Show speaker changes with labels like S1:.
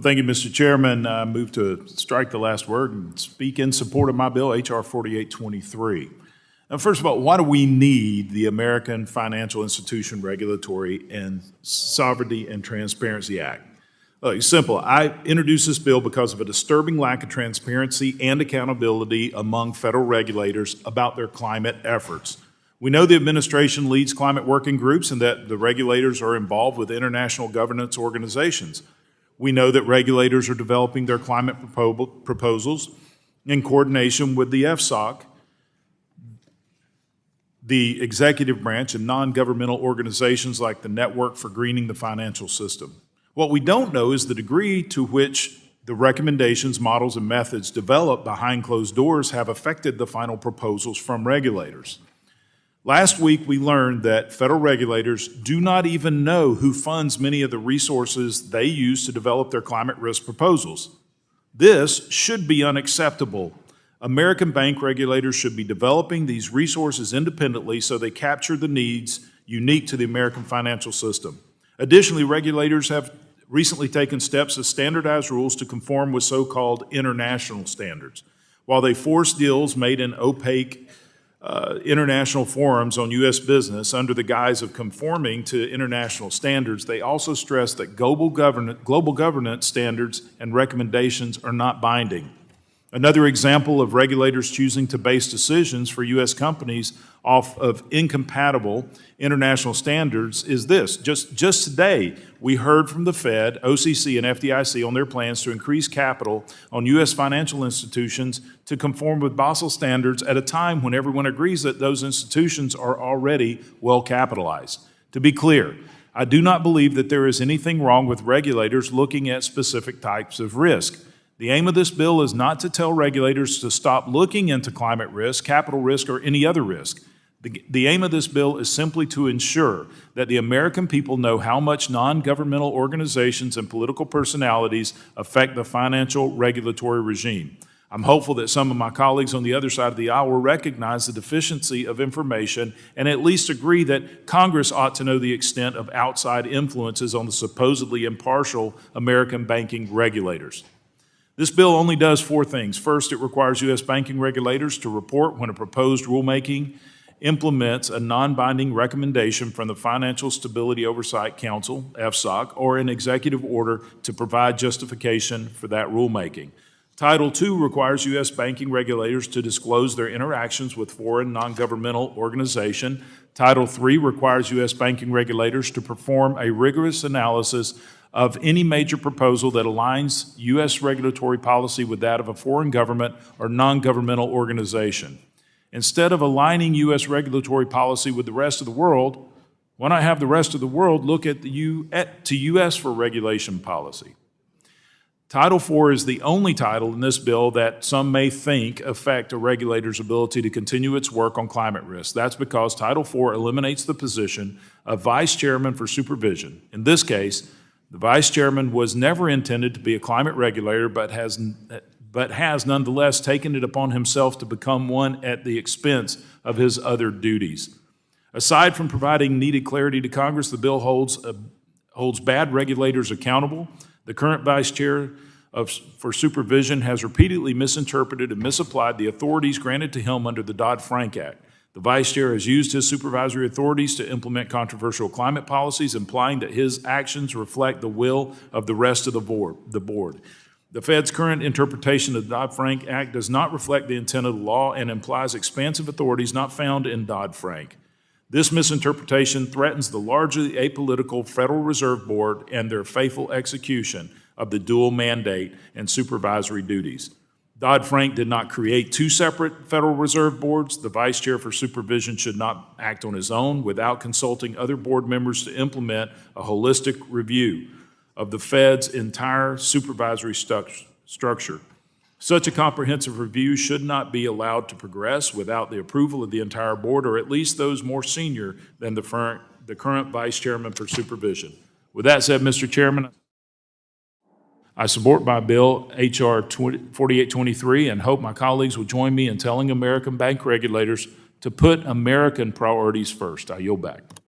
S1: Well, thank you, Mr. Chairman. I move to strike the last word and speak in support of my bill, H.R. 4823. Now, first of all, why do we need the American Financial Institution Regulatory and Sovereignty and Transparency Act? Well, it's simple. I introduced this bill because of a disturbing lack of transparency and accountability among federal regulators about their climate efforts. We know the administration leads climate working groups and that the regulators are involved with international governance organizations. We know that regulators are developing their climate proposals in coordination with the FSOC, the executive branch, and non-governmental organizations like the Network for Greening the Financial System. What we don't know is the degree to which the recommendations, models, and methods developed behind closed doors have affected the final proposals from regulators. Last week, we learned that federal regulators do not even know who funds many of the resources they use to develop their climate risk proposals. This should be unacceptable. American bank regulators should be developing these resources independently so they capture the needs unique to the American financial system. Additionally, regulators have recently taken steps to standardize rules to conform with so-called international standards. While they force deals made in opaque international forums on U.S. business under the guise of conforming to international standards, they also stress that global governance standards and recommendations are not binding. Another example of regulators choosing to base decisions for U.S. companies off of incompatible international standards is this. Just today, we heard from the Fed, OCC, and FDIC on their plans to increase capital on U.S. financial institutions to conform with Basel standards at a time when everyone agrees that those institutions are already well capitalized. To be clear, I do not believe that there is anything wrong with regulators looking at specific types of risk. The aim of this bill is not to tell regulators to stop looking into climate risk, capital risk, or any other risk. The aim of this bill is simply to ensure that the American people know how much non-governmental organizations and political personalities affect the financial regulatory regime. I'm hopeful that some of my colleagues on the other side of the aisle will recognize the deficiency of information and at least agree that Congress ought to know the extent of outside influences on the supposedly impartial American banking regulators. This bill only does four things. First, it requires U.S. banking regulators to report when a proposed rulemaking implements a non-binding recommendation from the Financial Stability Oversight Council, FSOC, or an executive order to provide justification for that rulemaking. Title II requires U.S. banking regulators to disclose their interactions with foreign non-governmental organizations. Title III requires U.S. banking regulators to perform a rigorous analysis of any major proposal that aligns U.S. regulatory policy with that of a foreign government or non-governmental organization. Instead of aligning U.S. regulatory policy with the rest of the world, why not have the rest of the world look to U.S. for regulation policy? Title IV is the only title in this bill that some may think affect a regulator's ability to continue its work on climate risk. That's because Title IV eliminates the position of vice chairman for supervision. In this case, the vice chairman was never intended to be a climate regulator, but has nonetheless taken it upon himself to become one at the expense of his other duties. Aside from providing needed clarity to Congress, the bill holds bad regulators accountable. The current vice chair for supervision has repeatedly misinterpreted and misapplied the authorities granted to him under the Dodd-Frank Act. The vice chair has used his supervisory authorities to implement controversial climate policies, implying that his actions reflect the will of the rest of the board. The Fed's current interpretation of the Dodd-Frank Act does not reflect the intent of the law and implies expansive authorities not found in Dodd-Frank. This misinterpretation threatens the largely apolitical Federal Reserve Board and their faithful execution of the dual mandate and supervisory duties. Dodd-Frank did not create two separate Federal Reserve Boards. The vice chair for supervision should not act on his own without consulting other board members to implement a holistic review of the Fed's entire supervisory structure. Such a comprehensive review should not be allowed to progress without the approval of the entire board, or at least those more senior than the current vice chairman for supervision. With that said, Mr. Chairman, I support my bill, H.R. 4823, and hope my colleagues will join me in telling American bank regulators to put American priorities first. I yield back.